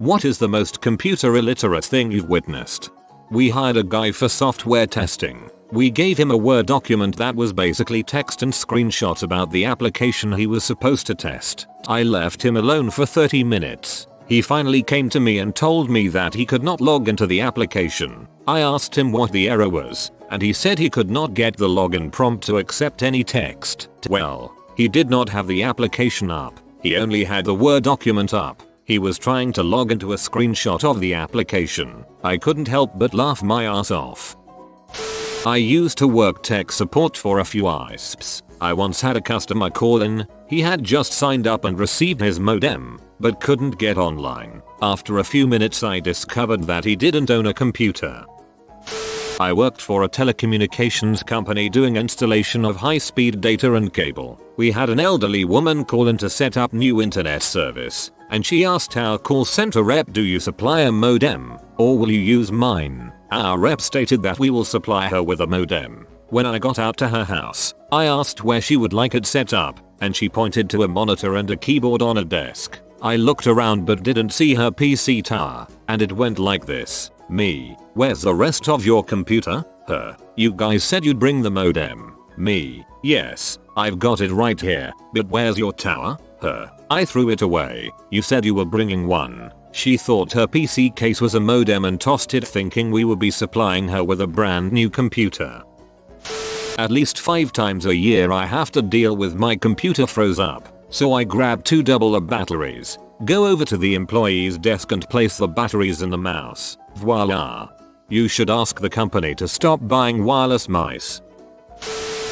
What is the most computer illiterate thing you've witnessed? We hired a guy for software testing. We gave him a Word document that was basically text and screenshots about the application he was supposed to test. I left him alone for 30 minutes. He finally came to me and told me that he could not log into the application. I asked him what the error was, and he said he could not get the login prompt to accept any text. Well, he did not have the application up. He only had the Word document up. He was trying to log into a screenshot of the application. I couldn't help but laugh my ass off. I used to work tech support for a few ISPs. I once had a customer call in. He had just signed up and received his modem, but couldn't get online. After a few minutes I discovered that he didn't own a computer. I worked for a telecommunications company doing installation of high-speed data and cable. We had an elderly woman call in to set up new internet service, and she asked our call center rep, "Do you supply a modem, or will you use mine?" Our rep stated that we will supply her with a modem. When I got out to her house, I asked where she would like it set up, and she pointed to a monitor and a keyboard on a desk. I looked around but didn't see her PC tower, and it went like this. Me: "Where's the rest of your computer?" Her: "You guys said you'd bring the modem." Me: "Yes, I've got it right here, but where's your tower?" Her: "I threw it away. You said you were bringing one." She thought her PC case was a modem and tossed it, thinking we would be supplying her with a brand new computer. At least 5 times a year I have to deal with my computer froze up, so I grab 2 double A batteries, go over to the employee's desk and place the batteries in the mouse. Voila. You should ask the company to stop buying wireless mice.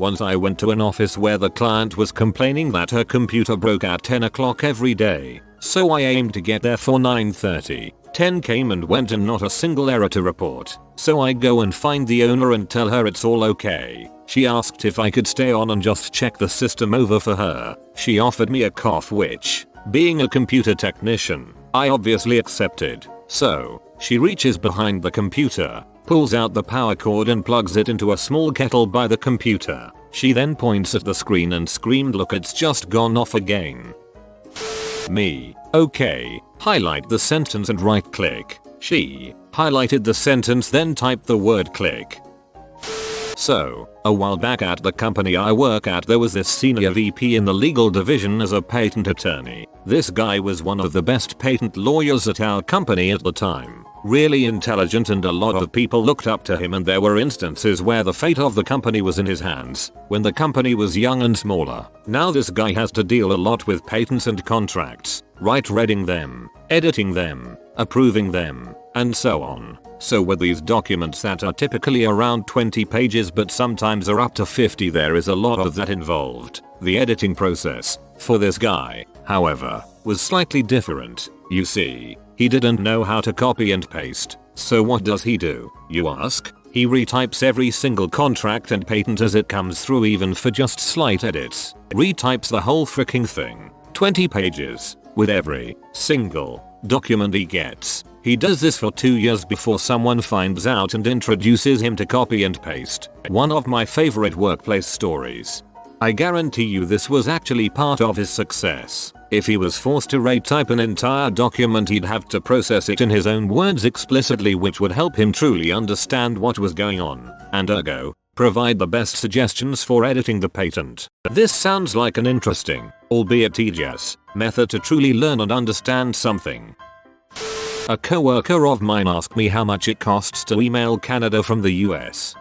Once I went to an office where the client was complaining that her computer broke at 10 o'clock every day, so I aimed to get there for 9:30. 10 came and went and not a single error to report, so I go and find the owner and tell her it's all okay. She asked if I could stay on and just check the system over for her. She offered me a cough, which, being a computer technician, I obviously accepted. So, she reaches behind the computer, pulls out the power cord and plugs it into a small kettle by the computer. She then points at the screen and screamed, "Look, it's just gone off again." Me: "Okay, highlight the sentence and right click." She highlighted the sentence, then typed the word "click." So, a while back at the company I work at, there was this senior VP in the legal division as a patent attorney. This guy was one of the best patent lawyers at our company at the time. Really intelligent, and a lot of people looked up to him, and there were instances where the fate of the company was in his hands when the company was young and smaller. Now this guy has to deal a lot with patents and contracts, reading them, editing them, approving them, and so on. So with these documents that are typically around 20 pages but sometimes are up to 50, there is a lot of that involved. The editing process for this guy, however, was slightly different. You see, he didn't know how to copy and paste. So what does he do, you ask? He retypes every single contract and patent as it comes through, even for just slight edits. Retypes the whole freaking thing. 20 pages, with every single document he gets. He does this for 2 years before someone finds out and introduces him to copy and paste. One of my favorite workplace stories. I guarantee you this was actually part of his success. If he was forced to retype an entire document, he'd have to process it in his own words explicitly, which would help him truly understand what was going on, and ergo, provide the best suggestions for editing the patent. This sounds like an interesting, albeit tedious, method to truly learn and understand something. A coworker of mine asked me how much it costs to email Canada from the US.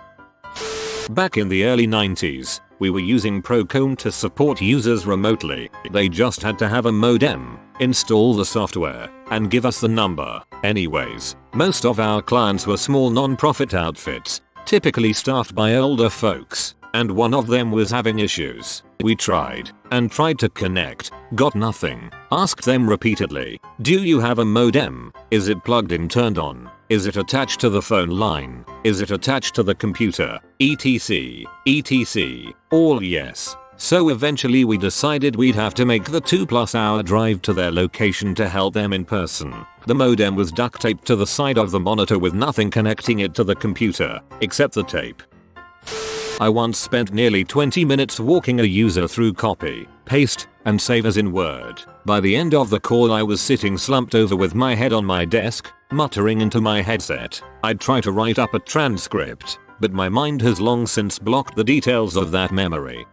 Back in the early 90s, we were using Procom to support users remotely. They just had to have a modem, install the software, and give us the number. Anyways, most of our clients were small non-profit outfits, typically staffed by older folks, and one of them was having issues. We tried and tried to connect, got nothing. Asked them repeatedly, "Do you have a modem? Is it plugged in, turned on? Is it attached to the phone line? Is it attached to the computer? etc. etc. All yes." So eventually we decided we'd have to make the 2+ hour drive to their location to help them in person. The modem was duct taped to the side of the monitor with nothing connecting it to the computer, except the tape. I once spent nearly 20 minutes walking a user through copy, paste, and save as in Word. By the end of the call I was sitting slumped over with my head on my desk, muttering into my headset. I'd try to write up a transcript, but my mind has long since blocked the details of that memory.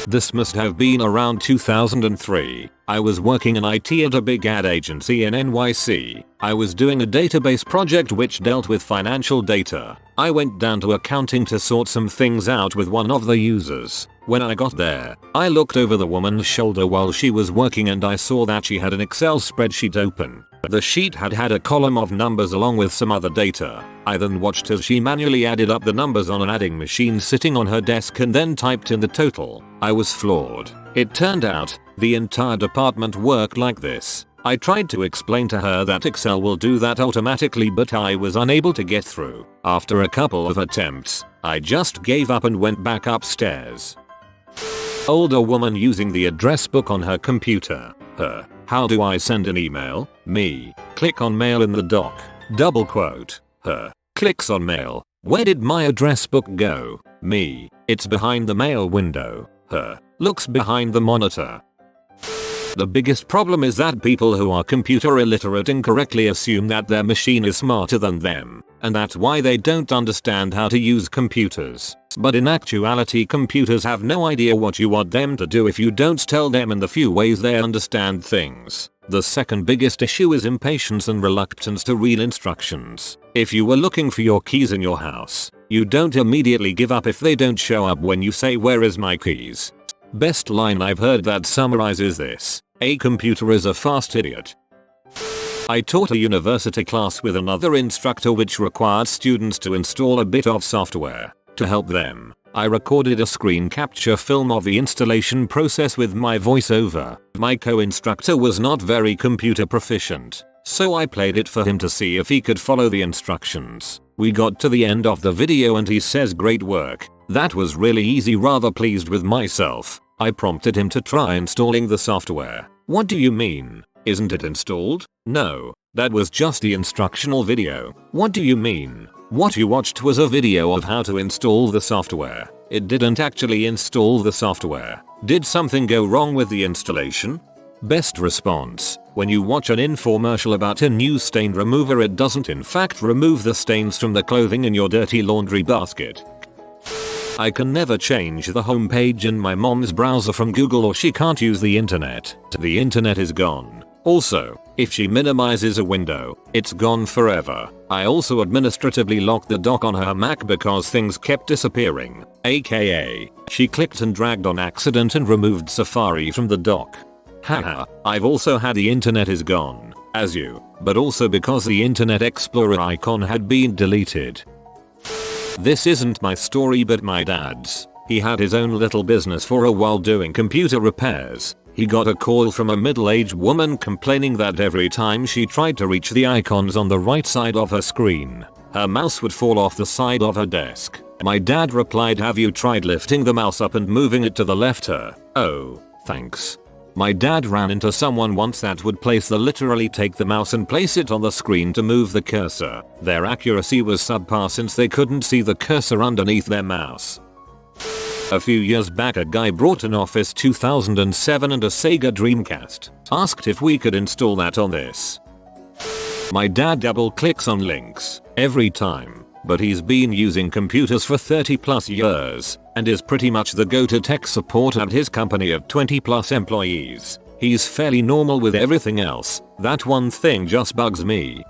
This must have been around 2003. I was working in IT at a big ad agency in NYC. I was doing a database project which dealt with financial data. I went down to accounting to sort some things out with one of the users. When I got there, I looked over the woman's shoulder while she was working and I saw that she had an Excel spreadsheet open. The sheet had a column of numbers along with some other data. I then watched as she manually added up the numbers on an adding machine sitting on her desk and then typed in the total. I was floored. It turned out, the entire department worked like this. I tried to explain to her that Excel will do that automatically, but I was unable to get through. After a couple of attempts, I just gave up and went back upstairs. Older woman using the address book on her computer. Her. How do I send an email? Me. Click on mail in the doc. Double quote. Her. Clicks on mail. Where did my address book go? Me. It's behind the mail window. Her. Looks behind the monitor. The biggest problem is that people who are computer illiterate incorrectly assume that their machine is smarter than them, and that's why they don't understand how to use computers. But in actuality, computers have no idea what you want them to do if you don't tell them in the few ways they understand things. The second biggest issue is impatience and reluctance to read instructions. If you were looking for your keys in your house, you don't immediately give up if they don't show up when you say, "Where is my keys?" Best line I've heard that summarizes this: a computer is a fast idiot. I taught a university class with another instructor which required students to install a bit of software. To help them, I recorded a screen capture film of the installation process with my voiceover. My co-instructor was not very computer proficient, so I played it for him to see if he could follow the instructions. We got to the end of the video and he says, "Great work. That was really easy." Rather pleased with myself, I prompted him to try installing the software. "What do you mean? Isn't it installed?" "No, that was just the instructional video." "What do you mean? What you watched was a video of how to install the software. It didn't actually install the software. Did something go wrong with the installation?" Best response: when you watch an infomercial about a new stain remover, it doesn't in fact remove the stains from the clothing in your dirty laundry basket. I can never change the homepage in my mom's browser from Google, or she can't use the internet. The internet is gone. Also, if she minimizes a window, it's gone forever. I also administratively locked the dock on her Mac because things kept disappearing. AKA, she clicked and dragged on accident and removed Safari from the dock. Haha, I've also had the internet is gone, as you, but also because the Internet Explorer icon had been deleted. This isn't my story but my dad's. He had his own little business for a while doing computer repairs. He got a call from a middle-aged woman complaining that every time she tried to reach the icons on the right side of her screen, her mouse would fall off the side of her desk. My dad replied, "Have you tried lifting the mouse up and moving it to the left?" Her. "Oh, thanks." My dad ran into someone once that would literally take the mouse and place it on the screen to move the cursor. Their accuracy was subpar since they couldn't see the cursor underneath their mouse. A few years back, a guy brought an Office 2007 and a Sega Dreamcast. Asked if we could install that on this. My dad double clicks on links every time, but he's been using computers for 30 plus years and is pretty much the go-to tech support at his company of 20 plus employees. He's fairly normal with everything else. That one thing just bugs me.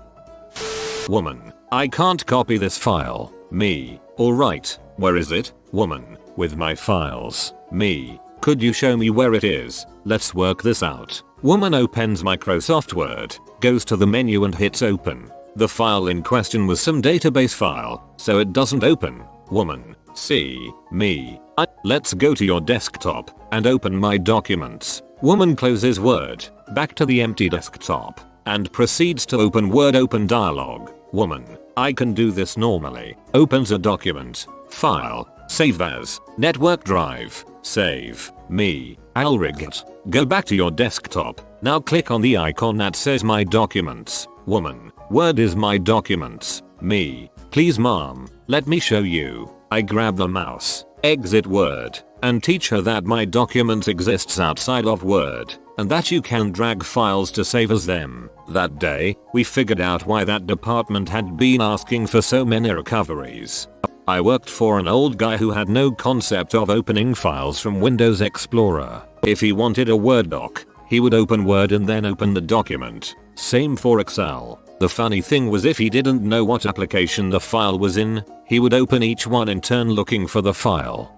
Woman: "I can't copy this file." Me: "Alright, where is it?" Woman: "With my files." Me: "Could you show me where it is? Let's work this out." Woman opens Microsoft Word, goes to the menu and hits open. The file in question was some database file, so it doesn't open. Woman: "See." Me: "Let's go to your desktop and open my documents." Woman closes Word, back to the empty desktop, and proceeds to open Word. Open dialog. Woman: "I can do this normally." Opens a document. File. Save as. Network drive. Save. Me: "I'll rig it. Go back to your desktop. Now click on the icon that says my documents." Woman: "Word is my documents." Me: "Please mom, let me show you." I grab the mouse, exit Word, and teach her that my document exists outside of Word, and that you can drag files to save as them. That day, we figured out why that department had been asking for so many recoveries. I worked for an old guy who had no concept of opening files from Windows Explorer. If he wanted a Word doc, he would open Word and then open the document. Same for Excel. The funny thing was, if he didn't know what application the file was in, he would open each one in turn looking for the file.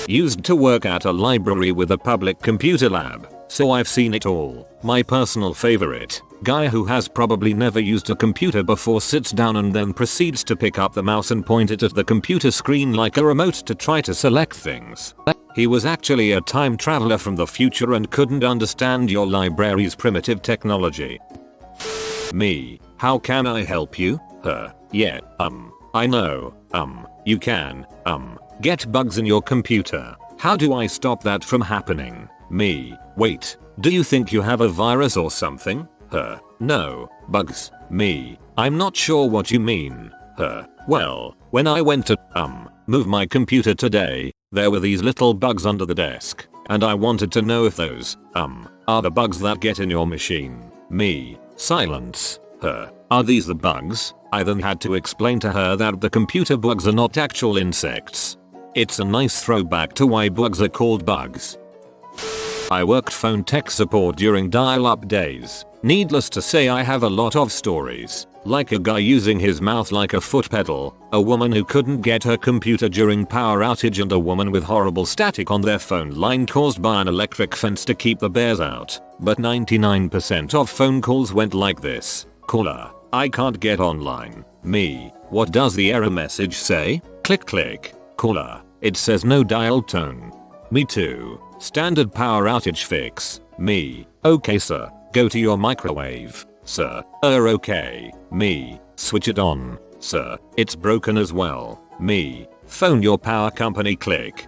Used to work at a library with a public computer lab, so I've seen it all. My personal favorite, guy who has probably never used a computer before sits down and then proceeds to pick up the mouse and point it at the computer screen like a remote to try to select things. He was actually a time traveler from the future and couldn't understand your library's primitive technology. Me. How can I help you? Her. Yeah, I know, you can, get bugs in your computer. How do I stop that from happening? Me. Wait, do you think you have a virus or something? Her. No, bugs. Me. I'm not sure what you mean. Her. Well, when I went to, move my computer today, there were these little bugs under the desk, and I wanted to know if those, are the bugs that get in your machine. Me. Silence. Her. Are these the bugs? I then had to explain to her that the computer bugs are not actual insects. It's a nice throwback to why bugs are called bugs. I worked phone tech support during dial-up days. Needless to say, I have a lot of stories. Like a guy using his mouth like a foot pedal, a woman who couldn't get her computer during power outage, and a woman with horrible static on their phone line caused by an electric fence to keep the bears out. But 99% of phone calls went like this. Caller, I can't get online. Me. What does the error message say? Click click. Caller, it says no dial tone. Me too. Standard power outage fix. Me. Okay sir, go to your microwave. Sir. Okay. Me. Switch it on. Sir, it's broken as well. Me. Phone your power company. Click.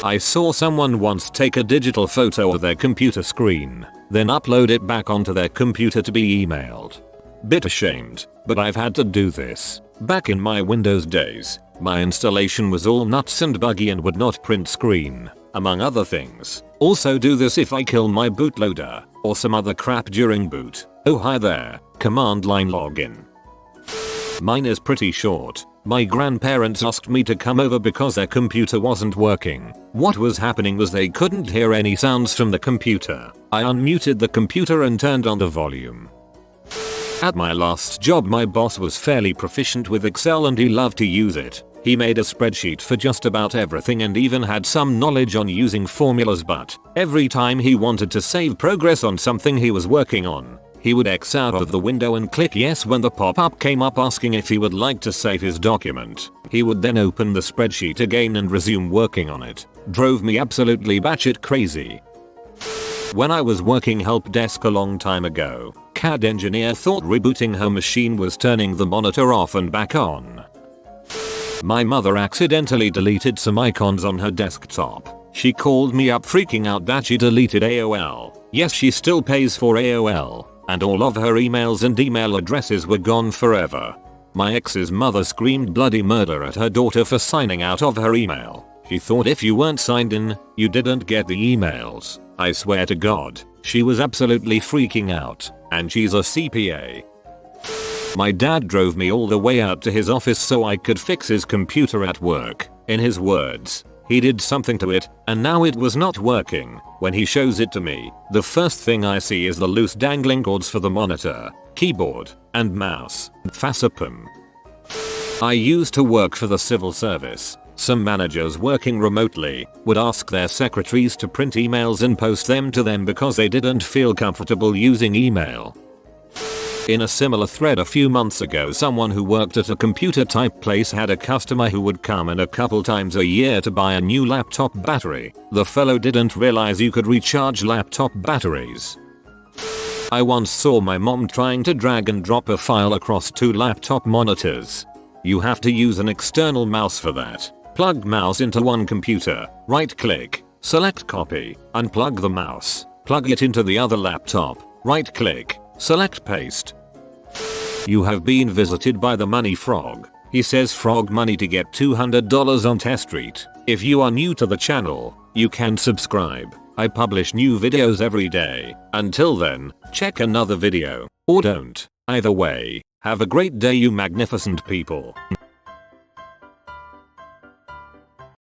I saw someone once take a digital photo of their computer screen, then upload it back onto their computer to be emailed. Bit ashamed, but I've had to do this. Back in my Windows days, my installation was all nuts and buggy and would not print screen, among other things. Also do this if I kill my bootloader, or some other crap during boot. Oh hi there, command line login. Mine is pretty short. My grandparents asked me to come over because their computer wasn't working. What was happening was they couldn't hear any sounds from the computer. I unmuted the computer and turned on the volume. At my last job, my boss was fairly proficient with Excel and he loved to use it. He made a spreadsheet for just about everything and even had some knowledge on using formulas, but every time he wanted to save progress on something he was working on, he would X out of the window and click yes when the pop-up came up asking if he would like to save his document. He would then open the spreadsheet again and resume working on it. Drove me absolutely batshit crazy. When I was working help desk a long time ago, CAD engineer thought rebooting her machine was turning the monitor off and back on. My mother accidentally deleted some icons on her desktop. She called me up freaking out that she deleted AOL. Yes, she still pays for AOL, and all of her emails and email addresses were gone forever. My ex's mother screamed bloody murder at her daughter for signing out of her email. She thought if you weren't signed in, you didn't get the emails. I swear to God, she was absolutely freaking out, and she's a CPA. My dad drove me all the way out to his office so I could fix his computer at work. In his words, he did something to it, and now it was not working. When he shows it to me, the first thing I see is the loose dangling cords for the monitor, keyboard, and mouse. Facepum. I used to work for the civil service. Some managers working remotely would ask their secretaries to print emails and post them to them because they didn't feel comfortable using email. In a similar thread a few months ago, someone who worked at a computer type place had a customer who would come in a couple times a year to buy a new laptop battery. The fellow didn't realize you could recharge laptop batteries. I once saw my mom trying to drag and drop a file across 2 laptop monitors. You have to use an external mouse for that. Plug mouse into one computer, right click, select copy, unplug the mouse, plug it into the other laptop, right click, select paste. You have been visited by the money frog. He says frog money to get $200 on Test Street. If you are new to the channel, you can subscribe. I publish new videos every day. Until then, check another video. Or don't. Either way, have a great day you magnificent people.